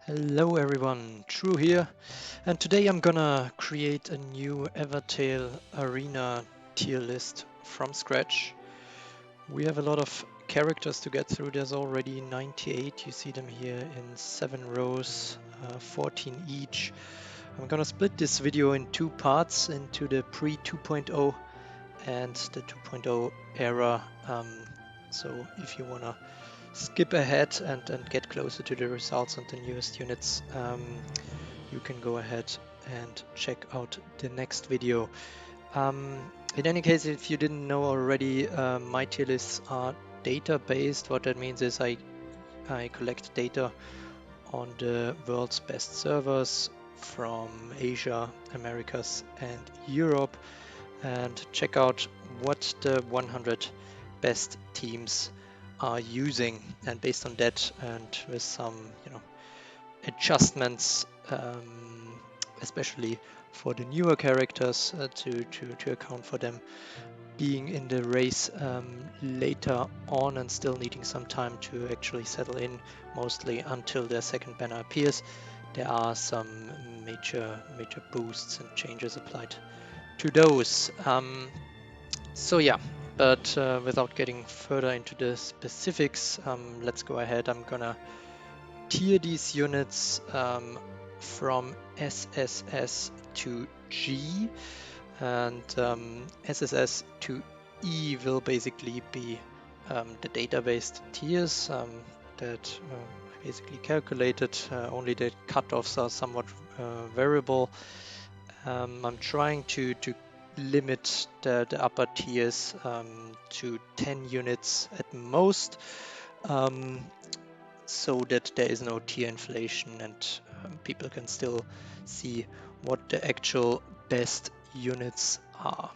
Hello everyone, True here, and today I'm gonna create a new Evertale arena tier list from scratch. We have a lot of characters to get through. There's already 98. You see them here in 7 rows, 14 each. I'm gonna split this video in two parts, into the pre 2.0 and the 2.0 era. So if you wanna skip ahead and get closer to the results on the newest units, you can go ahead and check out the next video. In any case, if you didn't know already, my tier lists are data based. What that means is I collect data on the world's best servers from Asia, Americas, and Europe, and check out what the 100 best teams are using. And based on that, and with some adjustments, especially for the newer characters, to account for them being in the race later on and still needing some time to actually settle in, mostly until their second banner appears. There are some major boosts and changes applied to those. So yeah, but without getting further into the specifics, let's go ahead. I'm gonna tier these units from SSS to G, and SSS to E will basically be the database tiers that I basically calculated. Only the cutoffs are somewhat variable. I'm trying to limit the upper tiers to 10 units at most, so that there is no tier inflation and people can still see what the actual best units are.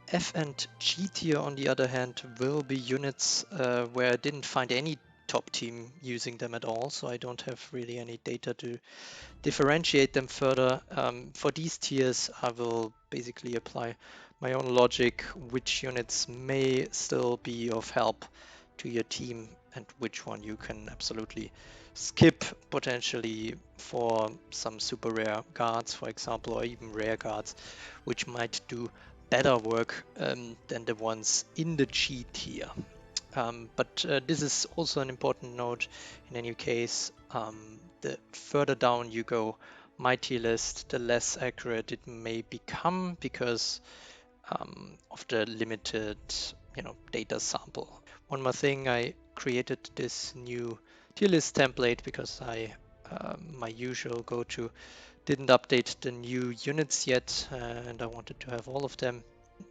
F and G tier, on the other hand, will be units where I didn't find any top team using them at all, so I don't have really any data to differentiate them further. For these tiers, I will basically apply my own logic, which units may still be of help to your team and which one you can absolutely skip, potentially for some super rare guards, for example, or even rare guards, which might do better work than the ones in the G tier. But this is also an important note in any case. The further down you go my tier list, the less accurate it may become because of the limited data sample. One more thing, I created this new tier list template because my usual go-to didn't update the new units yet, and I wanted to have all of them.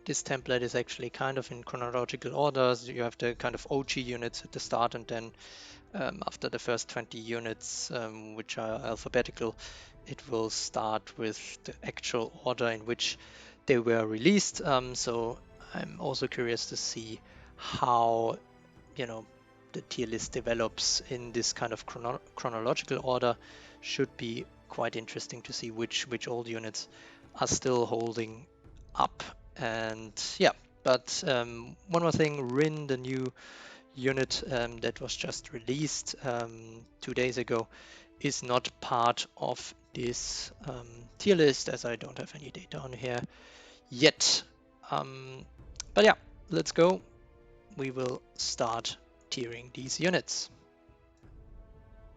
This template is actually kind of in chronological order. So you have the kind of OG units at the start, and then after the first 20 units, which are alphabetical, it will start with the actual order in which they were released. So I'm also curious to see how the tier list develops in this kind of chronological order. Should be quite interesting to see which old units are still holding up. And yeah, but one more thing, Rin, the new unit that was just released 2 days ago, is not part of this tier list, as I don't have any data on here yet. But yeah, let's go. We will start tiering these units.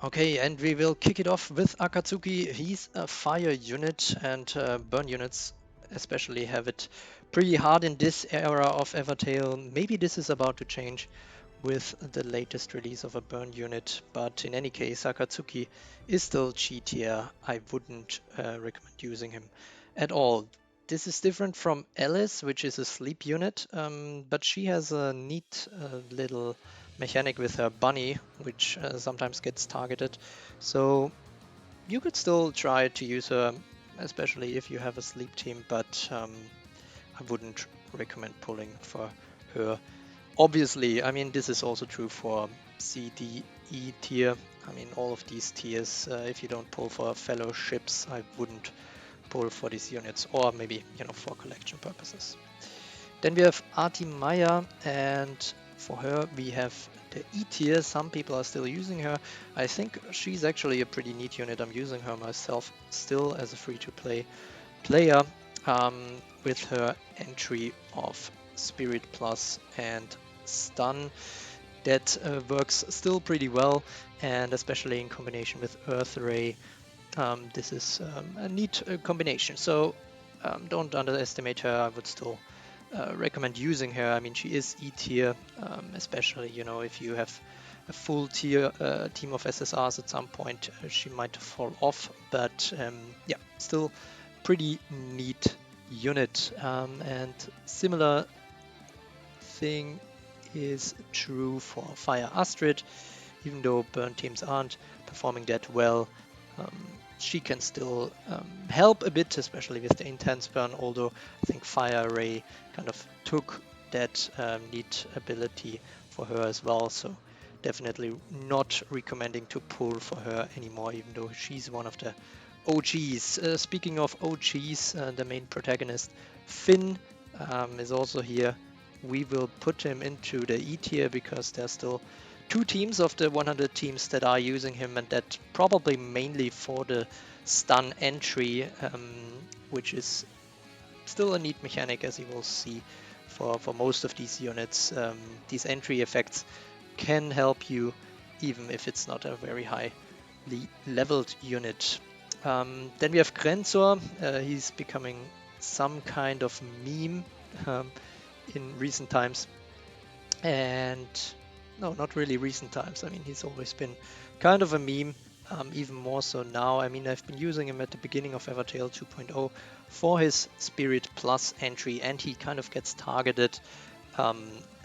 Okay, and we will kick it off with Akatsuki. He's a fire unit, and burn units especially have it pretty hard in this era of Evertale. Maybe this is about to change with the latest release of a burn unit, but in any case, Akatsuki is still G tier. I wouldn't recommend using him at all. This is different from Alice, which is a sleep unit, but she has a neat little mechanic with her bunny, which sometimes gets targeted. So you could still try to use her, especially if you have a sleep team, but I wouldn't recommend pulling for her. Obviously, I mean, this is also true for C, D, E tier. I mean, all of these tiers, if you don't pull for fellowships, I wouldn't pull for these units, or maybe, for collection purposes. Then we have Artimaya, and for her, we have the E tier. Some people are still using her. I think she's actually a pretty neat unit. I'm using her myself still as a free-to-play player with her entry of Spirit Plus and Stun. That works still pretty well, and especially in combination with Earth Ray, this is a neat combination. So don't underestimate her. I would still recommend using her. I mean, she is E tier, especially if you have a full tier team of SSRs at some point, she might fall off. But yeah, still pretty neat unit. And similar thing is true for Fire Astrid. Even though burn teams aren't performing that well, um, she can still help a bit, especially with the intense burn, although I think Fire Ray kind of took that neat ability for her as well, so definitely not recommending to pull for her anymore, even though she's one of the OGs. Speaking of OGs, the main protagonist, Finn, is also here. We will put him into the E tier because there's still 2 teams of the 100 teams that are using him, and that probably mainly for the stun entry, which is still a neat mechanic, as you will see for most of these units. These entry effects can help you even if it's not a very highly leveled unit. Then we have Grenzor. He's becoming some kind of meme in recent times. And no, not really recent times. I mean, he's always been kind of a meme, even more so now. I mean, I've been using him at the beginning of Evertale 2.0 for his Spirit Plus entry, and he kind of gets targeted a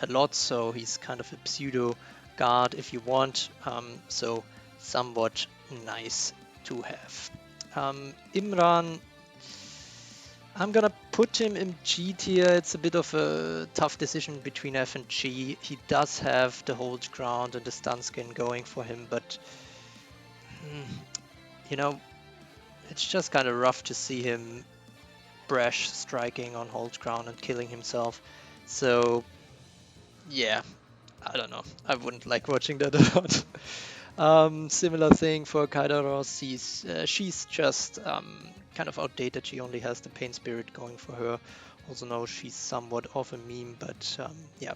lot, so he's kind of a pseudo guard if you want, so somewhat nice to have. Imran, I'm gonna put him in G tier. It's a bit of a tough decision between F and G. He does have the hold ground and the stun skin going for him, but you know, it's just kind of rough to see him brash striking on hold ground and killing himself. So yeah, I don't know. I wouldn't like watching that a lot. Similar thing for Kaidaros. She's just kind of outdated. She only has the Pain Spirit going for her. Also know she's somewhat of a meme, but yeah.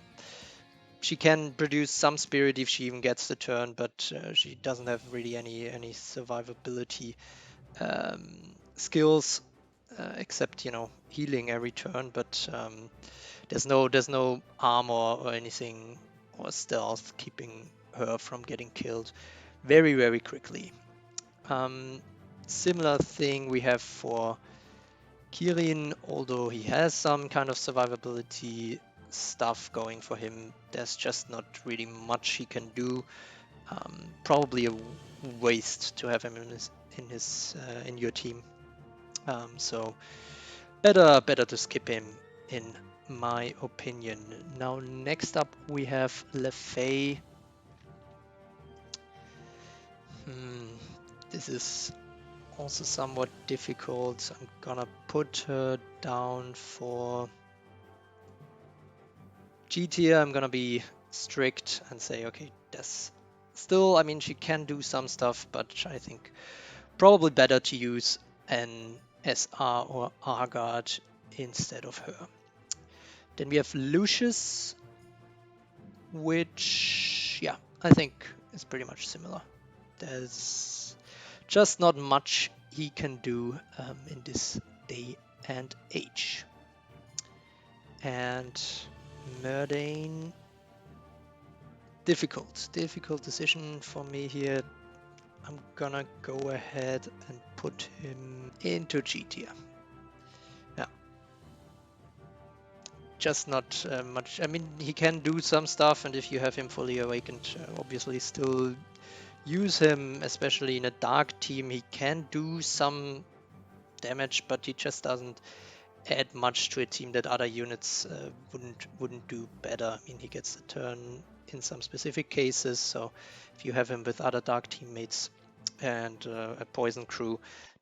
She can produce some spirit if she even gets the turn, but she doesn't have really any survivability skills except healing every turn. But there's no armor or anything or stealth keeping her from getting killed very, very quickly. Similar thing we have for Kirin, although he has some kind of survivability stuff going for him, there's just not really much he can do. Probably a waste to have him in your team. So better to skip him in my opinion. Now next up we have Lefay. This is also somewhat difficult. I'm gonna put her down for G tier. I'm gonna be strict and say, okay, that's still, I mean, she can do some stuff, but I think probably better to use an SR or R guard instead of her. Then we have Lucius, which, yeah, I think is pretty much similar. There's just not much he can do in this day and age. And Murdain, difficult decision for me here. I'm gonna go ahead and put him into G tier. Yeah, just not much. I mean, he can do some stuff, and if you have him fully awakened, obviously still use him, especially in a dark team. He can do some damage, but he just doesn't add much to a team that other units wouldn't do better. I mean, he gets the turn in some specific cases, so if you have him with other dark teammates and a poison crew,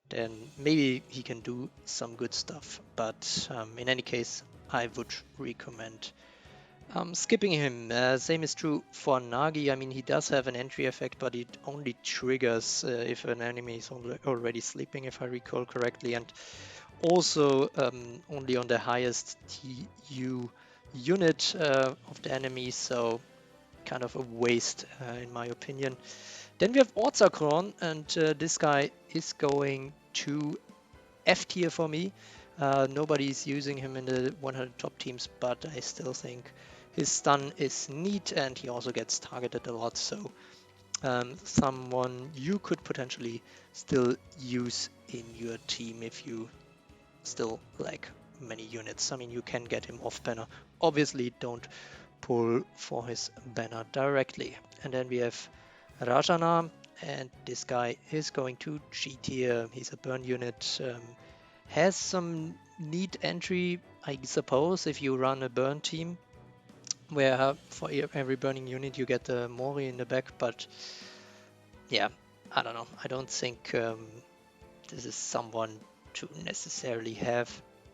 then maybe he can do some good stuff. But in any case, I would recommend Skipping him, same is true for Nagi. I mean, he does have an entry effect, but it only triggers if an enemy is already sleeping, if I recall correctly, and also only on the highest TU unit of the enemy, so kind of a waste in my opinion. Then we have Orzakron, and this guy is going to F tier for me. Nobody's using him in the 100 top teams, but I still think his stun is neat and he also gets targeted a lot. So someone you could potentially still use in your team if you still lack many units. I mean, you can get him off banner. Obviously, don't pull for his banner directly. And then we have Rajana, and this guy is going to G tier. He's a burn unit. Has some neat entry, I suppose, if you run a burn team, where for every burning unit you get the Mori in the back. But yeah, I don't know. I don't think this is someone to necessarily have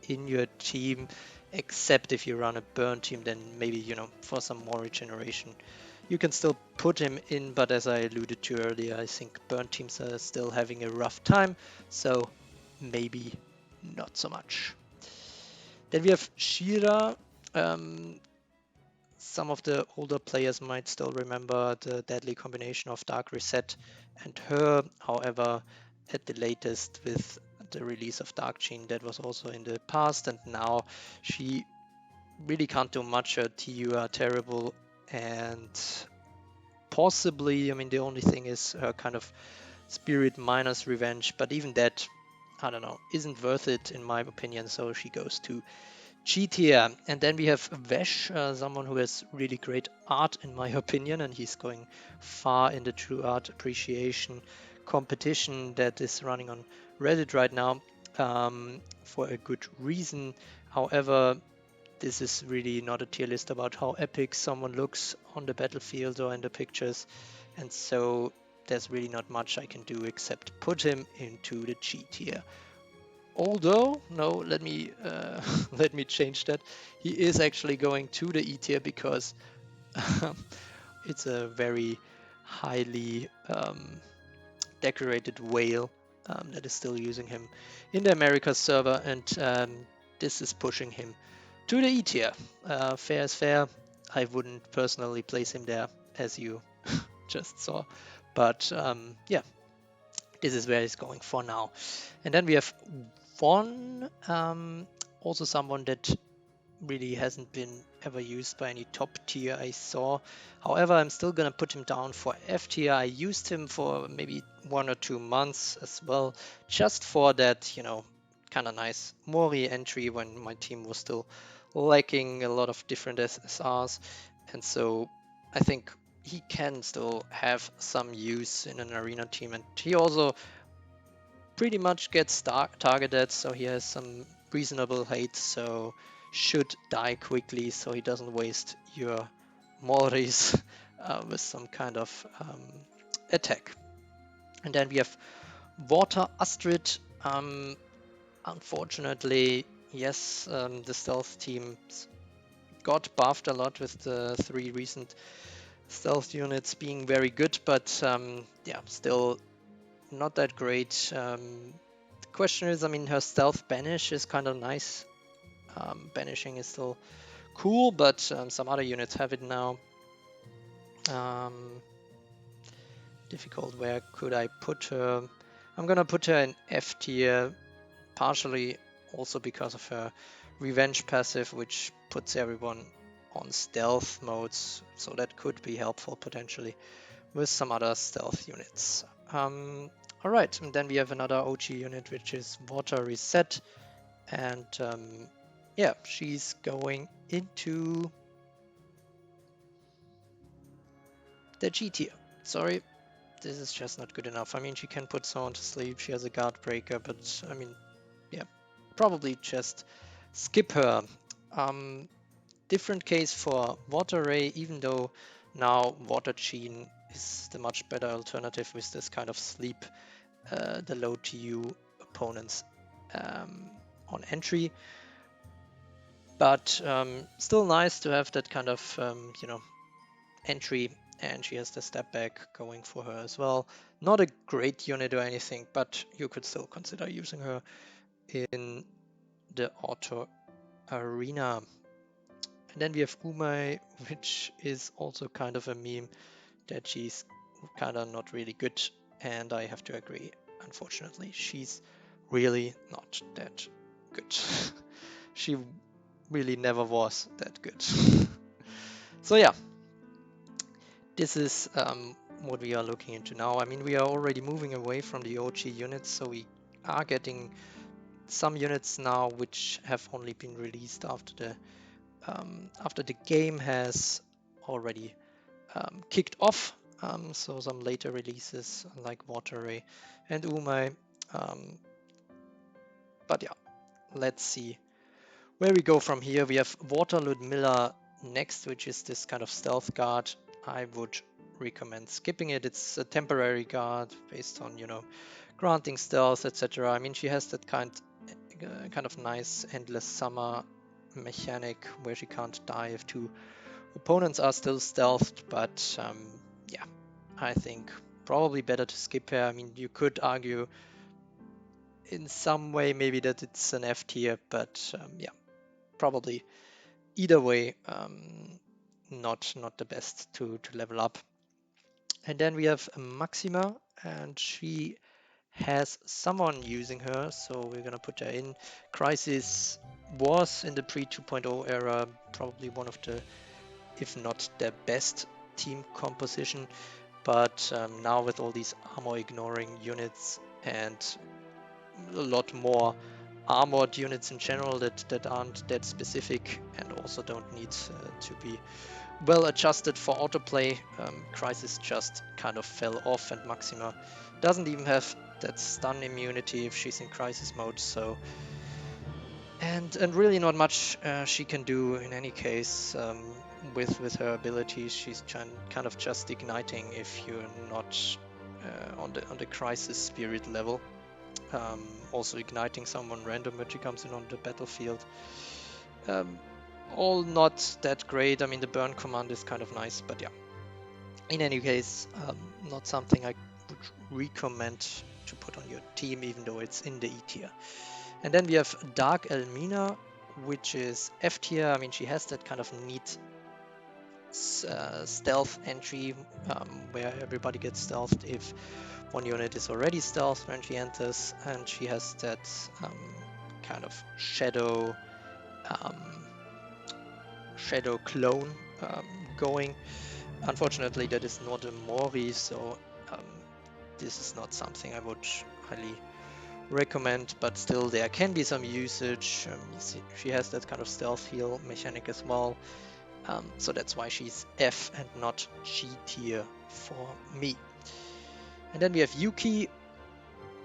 in your team, except if you run a burn team, then maybe, you know, for some more regeneration. You can still put him in, but as I alluded to earlier, I think burn teams are still having a rough time, so maybe not so much. Then we have Shira. Um, some of the older players might still remember the deadly combination of Dark Reset and her. However, at the latest with the release of Dark Gene, that was also in the past, and now she really can't do much. Her TU are terrible, and possibly, I mean, the only thing is her kind of Spirit minus Revenge, but even that, I don't know, isn't worth it in my opinion, so she goes to G tier. And then we have Vesh, someone who has really great art in my opinion, and he's going far in the true art appreciation competition that is running on Reddit right now, for a good reason. However, this is really not a tier list about how epic someone looks on the battlefield or in the pictures, and so there's really not much I can do except put him into the G tier. Although, no, let me let me change that. He is actually going to the E tier because it's a very highly decorated whale that is still using him in the Americas server, and this is pushing him to the E tier. Fair is fair. I wouldn't personally place him there, as you just saw, but yeah, this is where he's going for now. And then we have one, also someone that really hasn't been ever used by any top tier I saw. However, I'm still gonna put him down for F tier. I used him for maybe 1 or 2 months as well, just for that, you know, kind of nice Mori entry when my team was still lacking a lot of different SSRs. And so I think he can still have some use in an arena team, and he also pretty much gets targeted, so he has some reasonable hate, so should die quickly so he doesn't waste your Moris with some kind of attack. And then we have Water Astrid. Unfortunately, yes, the stealth teams got buffed a lot with the 3 recent stealth units being very good, but yeah, still not that great. The question is, I mean, her stealth banish is kind of nice. Banishing is still cool, but some other units have it now. Difficult. Where could I put her? I'm gonna put her in F tier, partially also because of her revenge passive, which puts everyone on stealth modes, so that could be helpful potentially with some other stealth units. Alright, and then we have another OG unit, which is Water Reset, and yeah, she's going into the G tier. Sorry, this is just not good enough. I mean, she can put someone to sleep, she has a guard breaker, but I mean, yeah, probably just skip her. Different case for Water Ray, even though now Water Gene is the much better alternative with this kind of sleep, the low TU opponents on entry. But still nice to have that kind of, entry, and she has the step back going for her as well. Not a great unit or anything, but you could still consider using her in the auto arena. And then we have Umai, which is also kind of a meme that she's kind of not really good, and I have to agree. Unfortunately, she's really not that good. She really never was that good. So yeah, this is what we are looking into now. I mean, we are already moving away from the OG units, so we are getting some units now which have only been released after the game has already kicked off. So some later releases like Water Ray and Umai. Um, but yeah, let's see where we go from here. We have Water Ludmilla next, which is this kind of stealth guard. I would recommend skipping it. It's a temporary guard based on, granting stealth, etc. I mean, she has that kind of nice endless summer mechanic where she can't die if two opponents are still stealthed, but yeah, I think probably better to skip her. I mean, you could argue in some way maybe that it's an F tier, but yeah, probably either way, not the best to level up. And then we have Maxima, and she has someone using her, so we're gonna put her in. Crisis was in the pre 2.0 era probably one of the, if not the best team composition, but now with all these armor ignoring units and a lot more armored units in general that aren't that specific and also don't need to be well adjusted for autoplay, Crisis just kind of fell off, and Maxima doesn't even have that stun immunity if she's in Crisis mode, so and really not much she can do in any case with her abilities. She's kind of just igniting if you're not on the Crisis spirit level. Also igniting someone random when she comes in on the battlefield. All not that great. I mean, the burn command is kind of nice, but yeah. In any case, not something I would recommend to put on your team, even though it's in the E tier. And then we have Dark Elmina, which is F tier. I mean, she has that kind of neat stealth entry where everybody gets stealthed if one unit is already stealthed when she enters, and she has that kind of shadow clone going. Unfortunately, that is not a Mori, so this is not something I would highly recommend, but still there can be some usage. You see, she has that kind of stealth heal mechanic as well. So that's why she's F and not G tier for me. And then we have Yuki.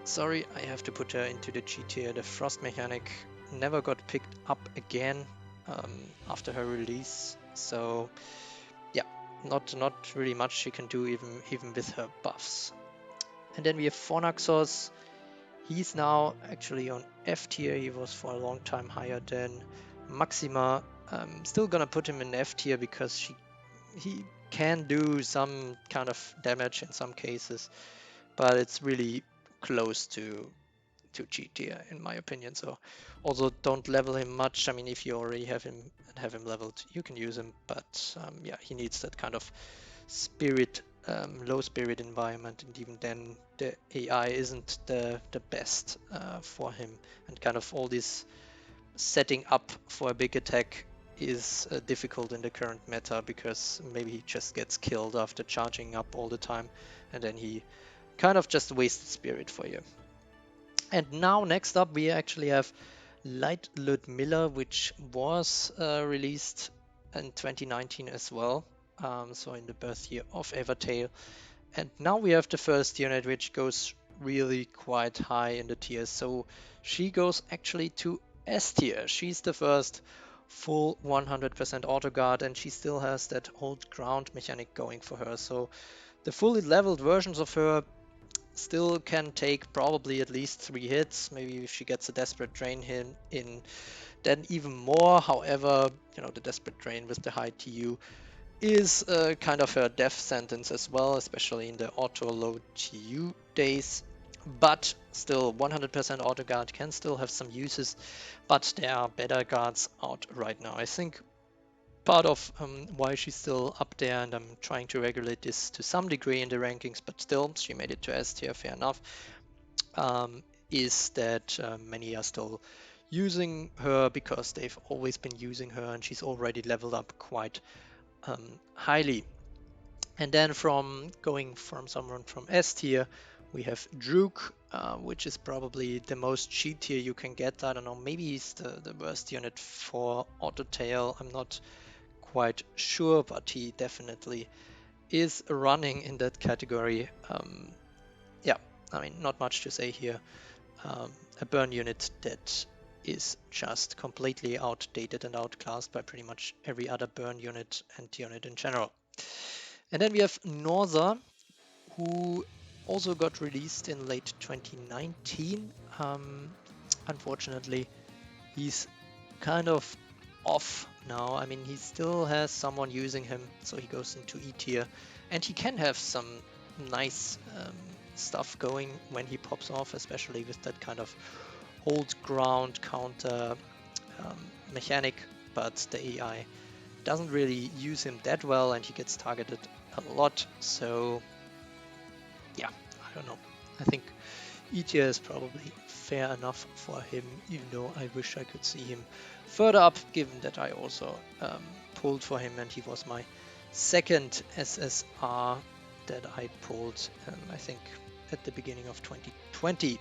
Sorry, I have to put her into the G tier. The frost mechanic never got picked up again after her release. So yeah, not really much she can do even with her buffs. And then we have Phonaxos. He's now actually on F tier. He was for a long time higher than Maxima. I'm still gonna put him in F tier because he can do some kind of damage in some cases, but it's really close to G tier in my opinion. So also don't level him much. I mean, if you already have him leveled, you can use him, but yeah, he needs that kind of spirit, low spirit environment, and even then the AI isn't the best for him, and kind of all this setting up for a big attack is difficult in the current meta because maybe he just gets killed after charging up all the time, and then he kind of just wasted spirit for you. And now next up we actually have Light Ludmilla, which was released in 2019 as well, so in the birth year of Evertale. And now we have the first unit which goes really quite high in the tiers. So she goes actually to S tier. She's the first full 100% auto guard, and she still has that hold ground mechanic going for her. So the fully leveled versions of her still can take probably at least 3 hits. Maybe if she gets a Desperate Drain in, then even more. However, the Desperate Drain with the high TU is kind of a death sentence as well, especially in the auto low TU days. But still, 100% auto guard can still have some uses, but there are better guards out right now. I think part of why she's still up there, and I'm trying to regulate this to some degree in the rankings, but still, she made it to S tier, fair enough, is that many are still using her because they've always been using her, and she's already leveled up quite highly. And then going from someone from S tier, we have Druk, which is probably the most cheat tier you can get. I don't know, maybe he's the worst unit for Autotail. I'm not quite sure, but he definitely is running in that category. Yeah, I mean, not much to say here. A burn unit that is just completely outdated and outclassed by pretty much every other burn unit and unit in general. And then we have Norza, who also got released in late 2019. Unfortunately, he's kind of off now. I mean, he still has someone using him, so he goes into E tier, and he can have some nice stuff going when he pops off, especially with that kind of hold ground counter mechanic, but the AI doesn't really use him that well, and he gets targeted a lot. So yeah, I don't know. I think E tier is probably fair enough for him, even though I wish I could see him further up, given that I also pulled for him, and he was my second SSR that I pulled, I think, at the beginning of 2020.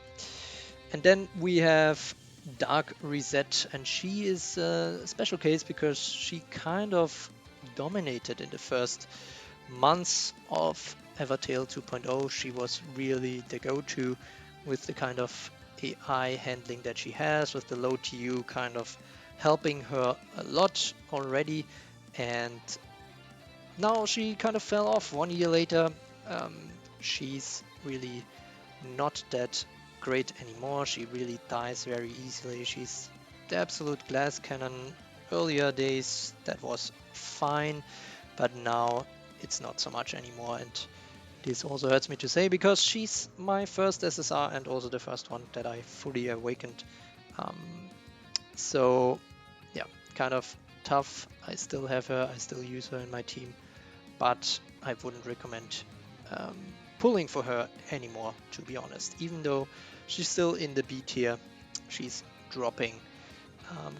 And then we have Dark Reset, and she is a special case because she kind of dominated in the first months of Evertale 2.0. She was really the go-to with the kind of AI handling that she has, with the low TU kind of helping her a lot already. And now she kind of fell off 1 year later. She's really not that great anymore. She really dies very easily. She's the absolute glass cannon. Earlier days that was fine, but now it's not so much anymore, and this also hurts me to say because she's my first SSR and also the first one that I fully awakened. So yeah, kind of tough. I still have her, I still use her in my team, but I wouldn't recommend pulling for her anymore, to be honest. Even though she's still in the B tier, she's dropping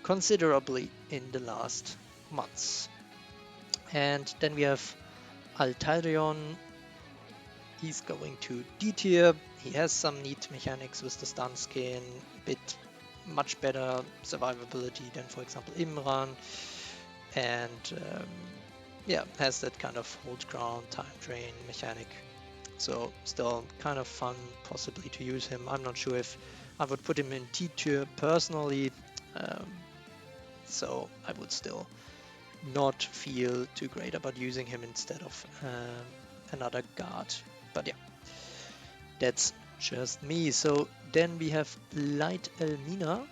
considerably in the last months. And then we have Altarion. He's going to D tier. He has some neat mechanics with the stun skin, much better survivability than, for example, Imran, and yeah, has that kind of hold ground, time drain mechanic. So still kind of fun possibly to use him. I'm not sure if I would put him in T tier personally, so I would still not feel too great about using him instead of another guard. But yeah, that's just me. So then we have Light Elmina.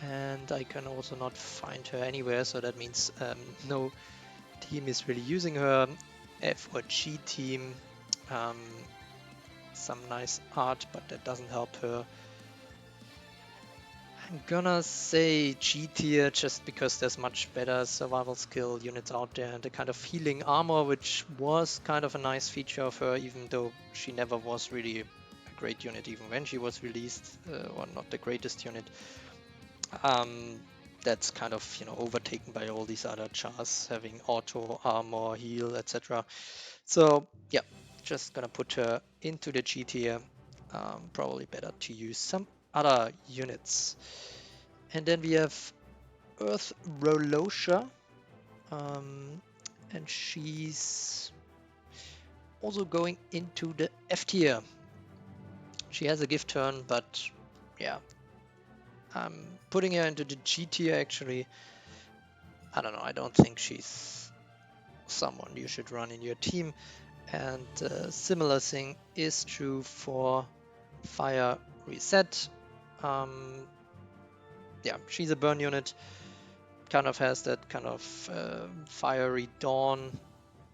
And I can also not find her anywhere, so that means no team is really using her. F or G team, some nice art, but that doesn't help her. I'm gonna say G tier just because there's much better survival skill units out there, and the kind of healing armor, which was kind of a nice feature of her, even though she never was really a great unit even when she was released, or not the greatest unit. That's kind of overtaken by all these other chars having auto, armor, heal, etc. So yeah, just gonna put her into the G tier. Probably better to use some other units. And then we have Earth Rolosha, and she's also going into the F tier. She has a gift turn, but yeah, I'm putting her into the G tier actually. I don't know, I don't think she's someone you should run in your team. And similar thing is true for Fire Reset. Yeah, she's a burn unit, kind of has that kind of fiery dawn,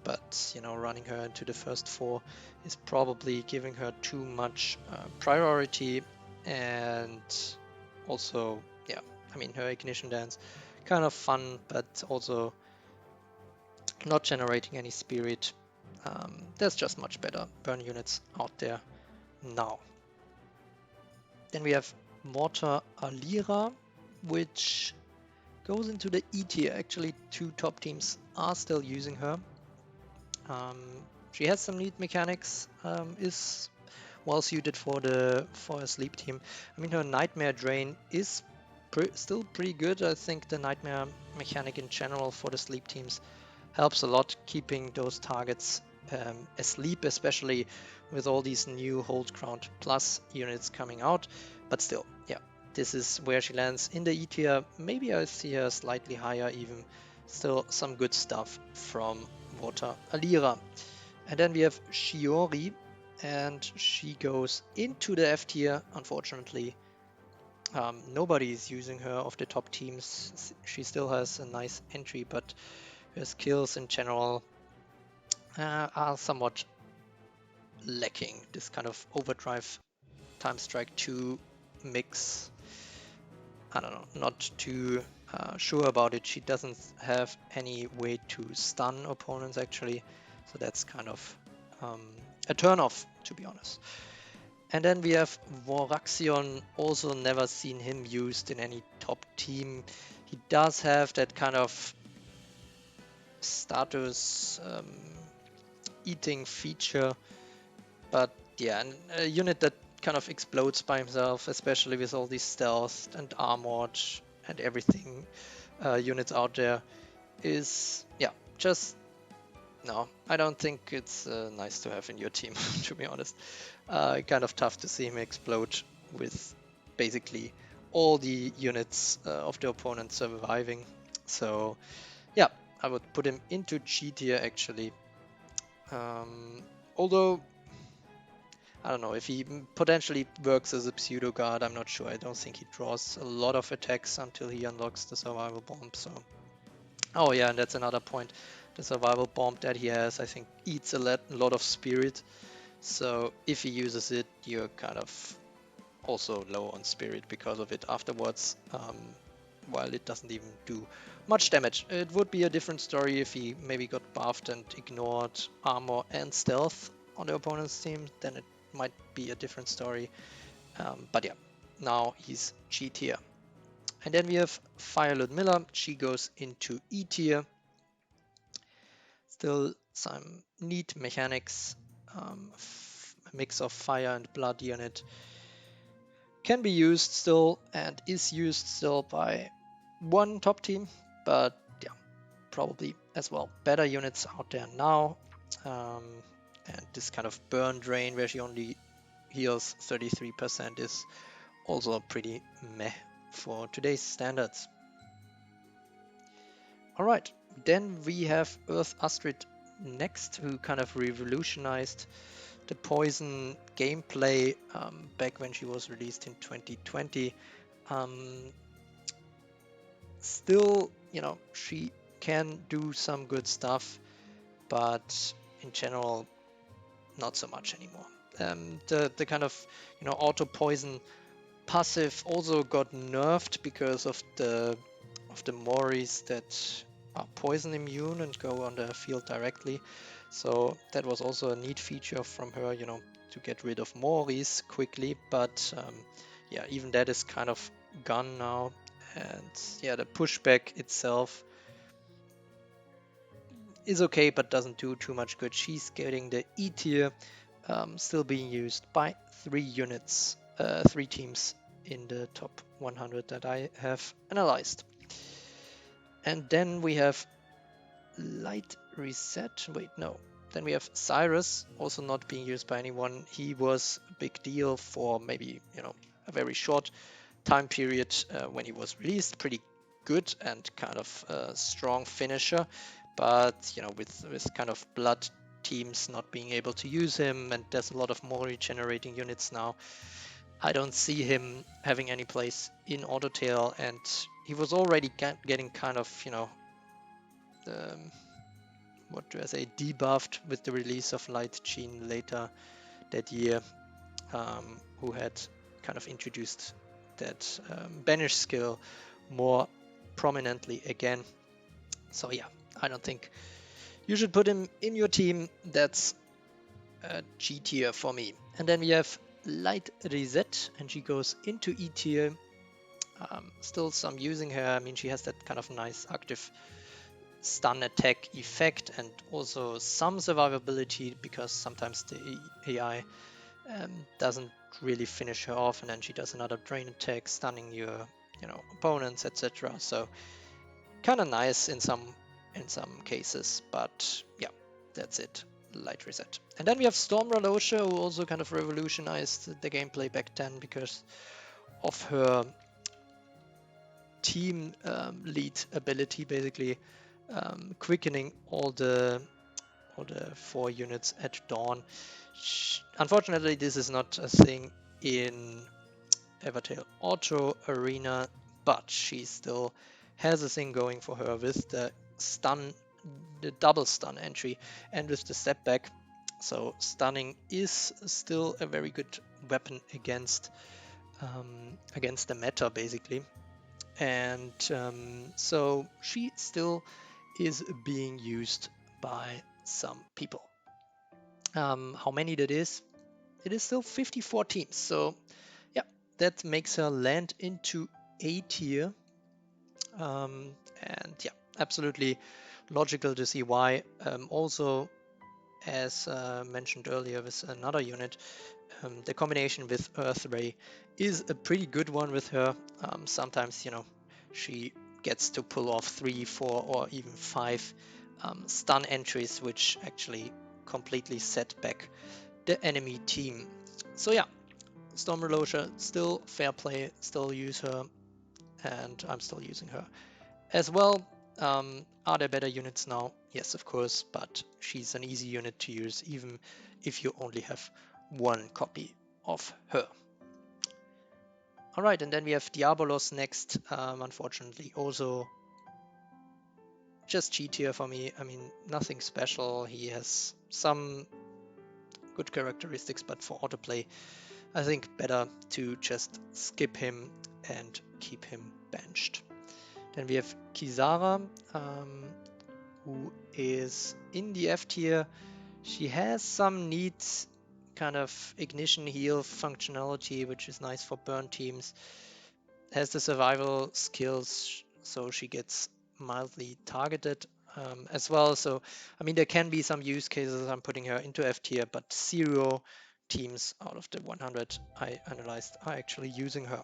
but you know, running her into the first 4 is probably giving her too much priority. And also, yeah, I mean, her ignition dance, kind of fun, but also not generating any spirit. There's just much better burn units out there now. Then we have Mortar Alira, which goes into the E tier. Actually, 2 top teams are still using her. She has some neat mechanics, is well suited for a sleep team. I mean, her Nightmare Drain is still pretty good. I think the Nightmare mechanic in general for the sleep teams helps a lot, keeping those targets asleep, especially with all these new Hold Ground Plus units coming out. But still, yeah, this is where she lands in the E tier. Maybe I see her slightly higher even. Still some good stuff from Water Alira. And then we have Shiori, and she goes into the F tier, unfortunately. Nobody is using her of the top teams. She still has a nice entry, but her skills in general are somewhat lacking. This kind of overdrive time strike 2 mix, I don't know, not too sure about it. She doesn't have any way to stun opponents actually, so that's kind of a turn off, to be honest. And then we have Voraxion, also never seen him used in any top team. He does have that kind of status eating feature, but yeah, a unit that kind of explodes by himself, especially with all these stealth and armored and everything units out there, is, yeah, just no, I don't think it's nice to have in your team, to be honest. Kind of tough to see him explode with basically all the units of the opponent surviving. So yeah, I would put him into G tier actually. Although, I don't know, if he potentially works as a pseudo guard, I'm not sure. I don't think he draws a lot of attacks until he unlocks the survival bomb. So, oh yeah, and that's another point. The survival bomb that he has, I think, eats a lot of spirit. So if he uses it, you're kind of also low on spirit because of it afterwards, while it doesn't even do much damage. It would be a different story if he maybe got buffed and ignored armor and stealth on the opponent's team, then it might be a different story. But yeah, now he's G tier. And then we have Firelord Miller. She goes into E tier. Still some neat mechanics, a mix of fire and blood unit. Can be used still and is used still by one top team, but yeah, probably as well better units out there now. And this kind of burn drain where she only heals 33% is also pretty meh for today's standards. Alright, then we have Earth Astrid next, who kind of revolutionized the Poison gameplay back when she was released in 2020. Still, you know, she can do some good stuff, but in general, not so much anymore. The kind of, you know, auto poison passive also got nerfed because of the Moris that are poison immune and go on the field directly. So that was also a neat feature from her, you know, to get rid of Moris quickly. But yeah, even that is kind of gone now. And yeah, the pushback itself is okay, but doesn't do too much good. She's getting the E tier, still being used by 3 units, 3 teams in the top 100 that I have analyzed. And then we have Light Reset. Wait, no. Then we have Cyrus, also not being used by anyone. He was a big deal for maybe, you know, a very short time period when he was released. Pretty good and kind of a strong finisher. but you know, with kind of blood teams not being able to use him, and there's a lot of more regenerating units now, I don't see him having any place in Autotail, and he was already getting kind of, you know, what do I say, debuffed with the release of Light Gene later that year, who had kind of introduced that banish skill more prominently again. So yeah, I don't think you should put him in your team. That's a G tier for me. And then we have Light Reset, and she goes into E tier. Still some using her. I mean, she has that kind of nice active stun attack effect and also some survivability, because sometimes the AI doesn't really finish her off, and then she does another drain attack, stunning your, you know, opponents, etc. So kind of nice in some cases, but yeah, that's it. Light Reset. And then we have Storm Ralosha, who also kind of revolutionized the gameplay back then because of her team lead ability, basically quickening all the 4 units at dawn. Unfortunately, this is not a thing in Evertale Auto Arena, but she still has a thing going for her with the stun, the double stun entry, and with the step back. So stunning is still a very good weapon against the meta, basically. And so she still is being used by some people. How many that is? It is still 54 teams. So yeah, that makes her land into A tier. And yeah, absolutely logical to see why. Also, as mentioned earlier with another unit, the combination with Earth Ray is a pretty good one with her. Sometimes, you know, she gets to pull off 3, 4, or even 5 stun entries, which actually completely set back the enemy team. So yeah, Storm Ralosha, still fair play, still use her, and I'm still using her as well. Are there better units now? Yes, of course, but she's an easy unit to use, even if you only have 1 copy of her. Alright, and then we have Diabolos next. Unfortunately, also just G tier for me. I mean, nothing special. He has some good characteristics, but for autoplay, I think better to just skip him and keep him benched. Then we have Kisara, who is in the F tier. She has some neat kind of ignition heal functionality, which is nice for burn teams. Has the survival skills, so she gets mildly targeted as well. So, I mean, there can be some use cases I'm putting her into F tier, but 0 teams out of the 100 I analyzed are actually using her.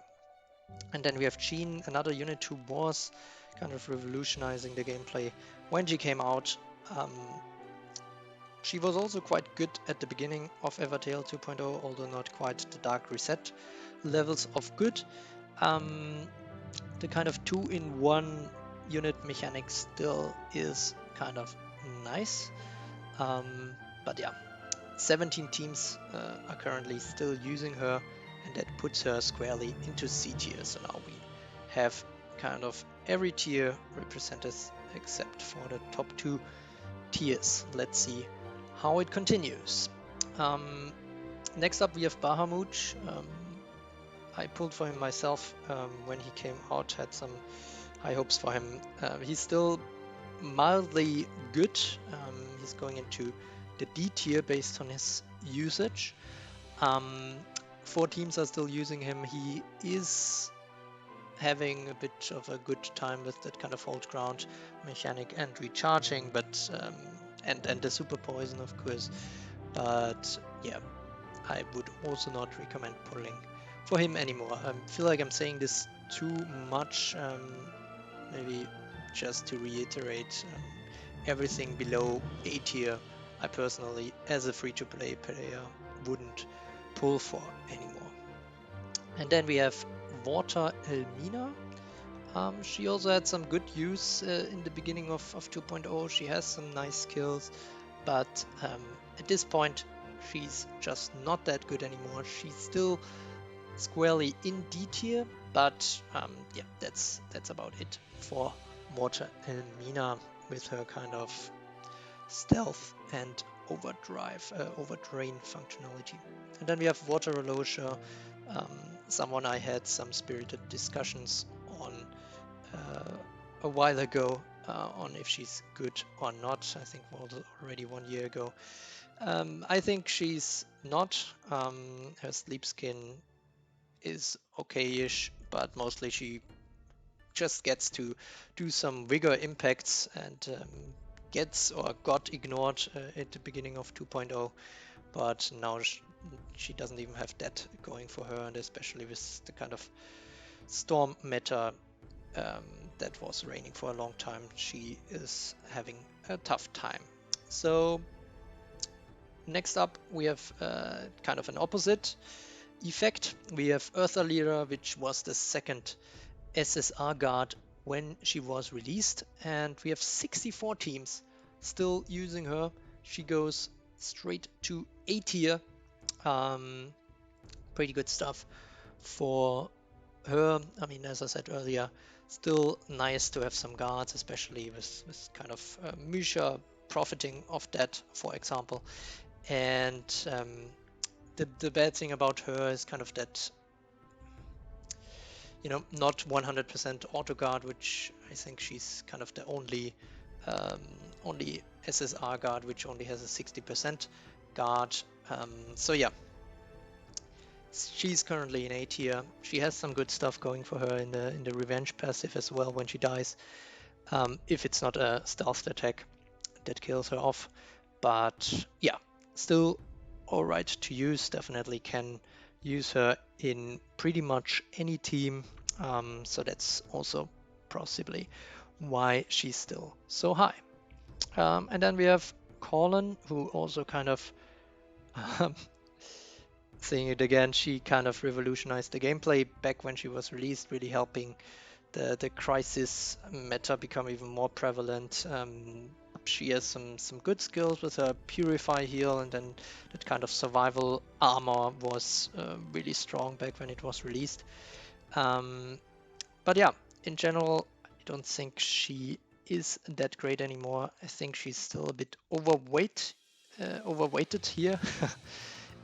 And then we have Jean, another unit who was kind of revolutionizing the gameplay when she came out. She was also quite good at the beginning of Evertale 2.0, although not quite the Dark Reset levels of good. The kind of 2-in-1 unit mechanic still is kind of nice. But yeah, 17 teams are currently still using her, and that puts her squarely into C tier. So now we have kind of every tier represented except for the top 2 tiers. Let's see how it continues. Next up we have Bahamut. I pulled for him myself when he came out, had some high hopes for him. He's still mildly good. He's going into the D tier based on his usage. 4 teams are still using him. He is having a bit of a good time with that kind of hold ground mechanic and recharging, but and the super poison, of course. But yeah, I would also not recommend pulling for him anymore. I feel like I'm saying this too much. Maybe just to reiterate, everything below A tier, I personally, as a free-to-play player, wouldn't pull for anymore. And then we have Water Elmina. She also had some good use in the beginning of 2.0. She has some nice skills, but at this point, she's just not that good anymore. She's still squarely in D tier, but yeah, that's about it for Mortar and Mina with her kind of stealth and overdrain functionality. And then we have Water Elosia, someone I had some spirited discussions on a while ago on if she's good or not. I think already 1 year ago. I think she's not. Her sleep skin is okay-ish, but mostly she just gets to do some vigor impacts and gets or got ignored at the beginning of 2.0, but now she doesn't even have that going for her, and especially with the kind of storm meta um, that was reigning for a long time, she is having a tough time. So next up we have kind of an opposite effect. We have Eartha Lyra, which was the second SSR guard when she was released, and we have 64 teams still using her. She goes straight to A tier. Pretty good stuff for her. I mean, as I said earlier, still nice to have some guards, especially with kind of Misha profiting of that, for example. And the bad thing about her is kind of that, not 100% auto guard, which I think she's kind of the um, only SSR guard which only has a 60% guard. So yeah, she's currently in A tier. She has some good stuff going for her in the revenge passive as well when she dies. If it's not a stealth attack that kills her off, but yeah, still all right to use. Definitely can use her in pretty much any team. So that's also possibly why she's still so high. And then we have Colin, who also kind of um, saying it again, she kind of revolutionized the gameplay back when she was released, really helping the crisis meta become even more prevalent. She has some good skills with her Purify heal, and then that kind of survival armor was really strong back when it was released. But yeah, in general, I don't think she is that great anymore. I think she's still a bit overweighted here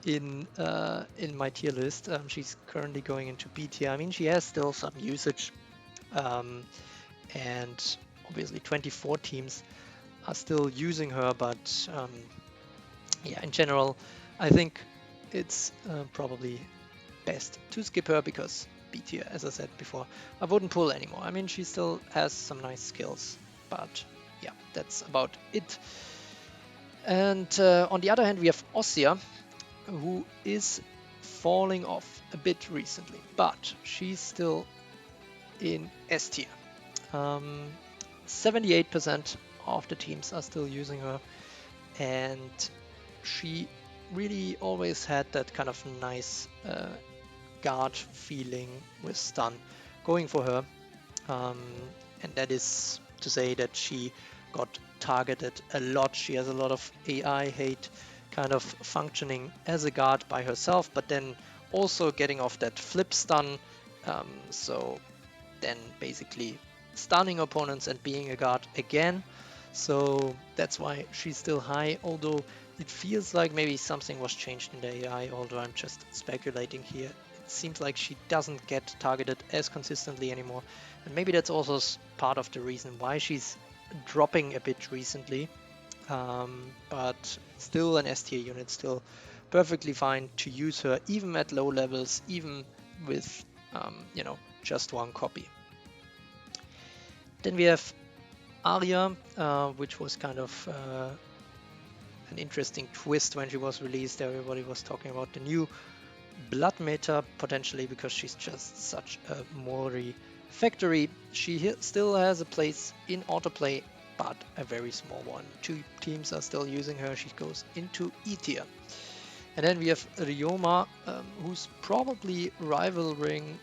in my tier list. She's currently going into B tier. I mean, she has still some usage, um, and obviously 24 teams are still using her, but yeah, in general, I think it's probably best to skip her because B tier, as I said before, I wouldn't pull anymore. I mean, she still has some nice skills, but yeah, that's about it. And on the other hand, we have Ossia, who is falling off a bit recently, but she's still in S tier. 78% of the teams are still using her, and she really always had that kind of nice guard feeling with stun going for her. And that is to say that she got targeted a lot. She has a lot of AI hate kind of functioning as a guard by herself, but then also getting off that flip stun. So then basically stunning opponents and being a guard again. So that's why she's still high, although it feels like maybe something was changed in the AI, although I'm just speculating here. It seems like she doesn't get targeted as consistently anymore, and maybe that's also part of the reason why she's dropping a bit recently. But still an S tier unit, still perfectly fine to use her even at low levels, even with just one copy. Then we have Arya, which was kind of an interesting twist when she was released. Everybody was talking about the new blood meta potentially because she's just such a Mori factory. She still has a place in autoplay, but a very small one. 2 teams are still using her. She goes into E tier. And then we have Ryoma, who's probably rivaling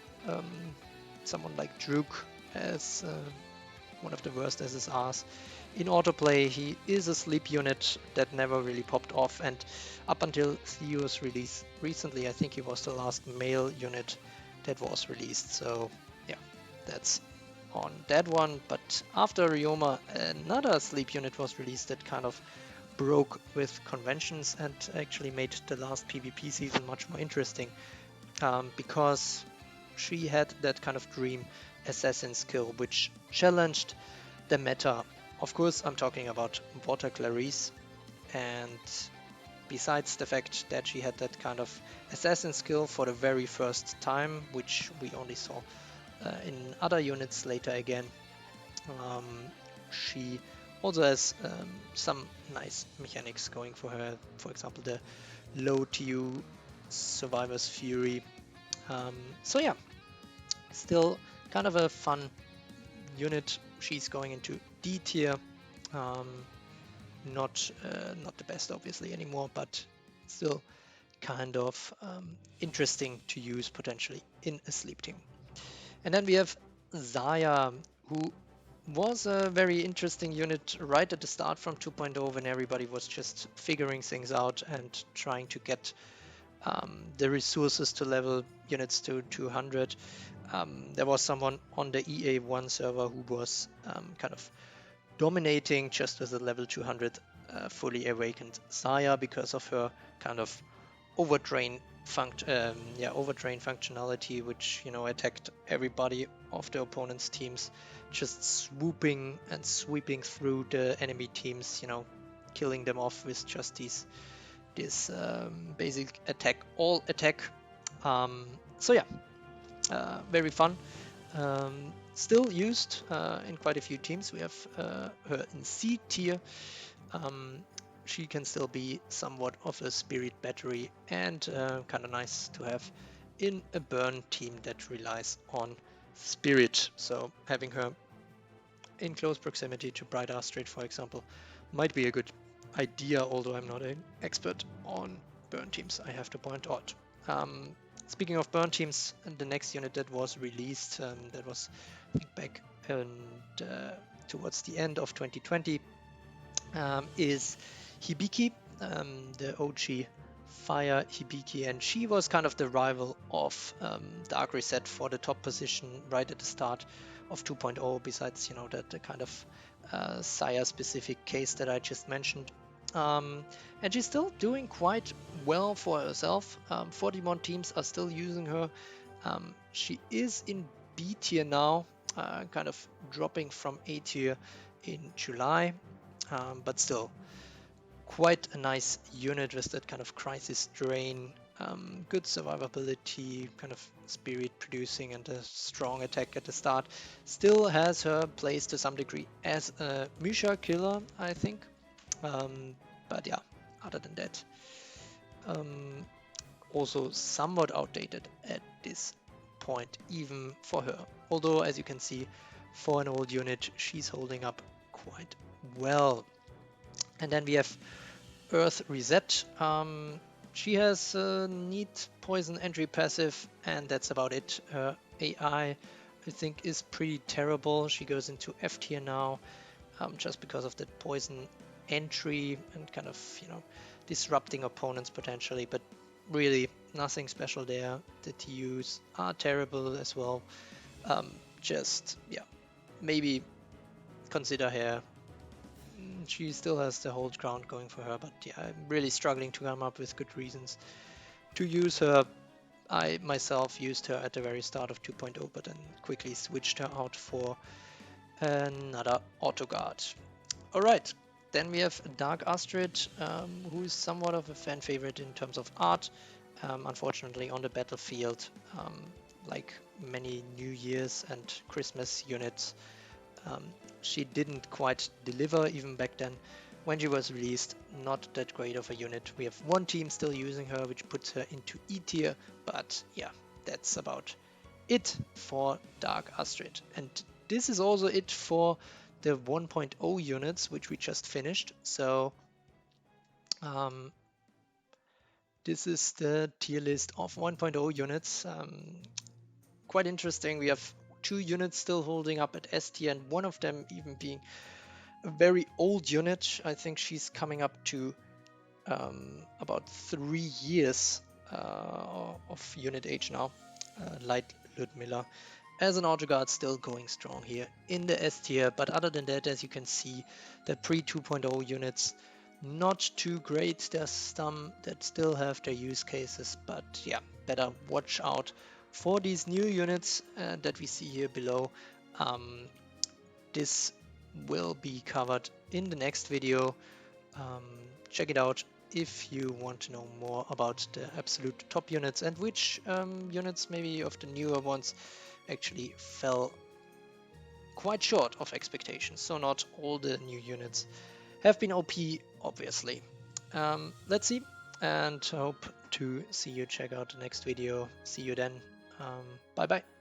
someone like Druk as one of the worst SSRs. In autoplay, he is a sleep unit that never really popped off, and up until Theo's release recently, I think he was the last male unit that was released. So yeah, that's on that one. But after Ryoma, another sleep unit was released that kind of broke with conventions and actually made the last PvP season much more interesting, because she had that kind of dream assassin skill which challenged the meta. Of course, I'm talking about Water Clarice, and besides the fact that she had that kind of assassin skill for the very first time, which we only saw in other units later again, um, she also has some nice mechanics going for her. For example, the low TU Survivor's Fury. So yeah, still kind of a fun unit. She's going into D tier. Um, not the best obviously anymore, but still kind of interesting to use potentially in a sleep team. And then we have Zaya, who was a very interesting unit right at the start from 2.0 when everybody was just figuring things out and trying to get the resources to level units to 200. There was someone on the EA1 server who was kind of dominating just with a level 200 fully awakened Zaya because of her kind of overtrain overtrain functionality, which attacked everybody of the opponent's teams, just swooping and sweeping through the enemy teams, killing them off with just this basic all attack. So yeah, very fun. Still used in quite a few teams. We have her in C tier. She can still be somewhat of a spirit battery and kind of nice to have in a burn team that relies on spirit. So having her in close proximity to Bright Astrid, for example, might be a good idea, although I'm not an expert on burn teams, I have to point out. Speaking of burn teams, the next unit that was released, that was I think back towards the end of 2020, is Hibiki, the OG Fire Hibiki, and she was kind of the rival of Dark Reset for the top position right at the start of 2.0, besides the kind of Sire specific case that I just mentioned. And she's still doing quite well for herself. 41 teams are still using her. She is in B tier now, kind of dropping from A tier in July, but still quite a nice unit with that kind of crisis drain, good survivability, kind of spirit producing, and a strong attack at the start. Still has her place to some degree as a Misha killer, I think. But yeah, other than that, also somewhat outdated at this point, even for her. Although, as you can see, for an old unit, she's holding up quite well. And then we have Earth Reset. She has a neat poison entry passive, and that's about it. Her AI, I think, is pretty terrible. She goes into F tier now, just because of that poison entry and kind of, disrupting opponents potentially, but really nothing special there. The TUs are terrible as well. Maybe consider her. She still has the hold ground going for her, but yeah, I'm really struggling to come up with good reasons to use her. I myself used her at the very start of 2.0, but then quickly switched her out for another auto guard. Alright, then we have Dark Astrid, who is somewhat of a fan favorite in terms of art. Unfortunately, on the battlefield, like many New Year's and Christmas units, she didn't quite deliver even back then. When she was released, not that great of a unit. We have one team still using her, which puts her into E tier, but yeah, that's about it for Dark Astrid. And this is also it for the 1.0 units, which we just finished. So this is the tier list of 1.0 units. Quite interesting. We have 2 units still holding up at S tier, and one of them even being a very old unit. I think she's coming up to about 3 years of unit age now. Light Ludmilla as an auto guard, still going strong here in the S tier. But other than that, as you can see, the pre 2.0 units not too great. There's some that still have their use cases, but yeah, better watch out for these new units that we see here below. This will be covered in the next video. Check it out if you want to know more about the absolute top units and which units maybe of the newer ones actually fell quite short of expectations. So not all the new units have been OP, obviously. Let's see, and hope to see you check out the next video. See you then. Bye bye.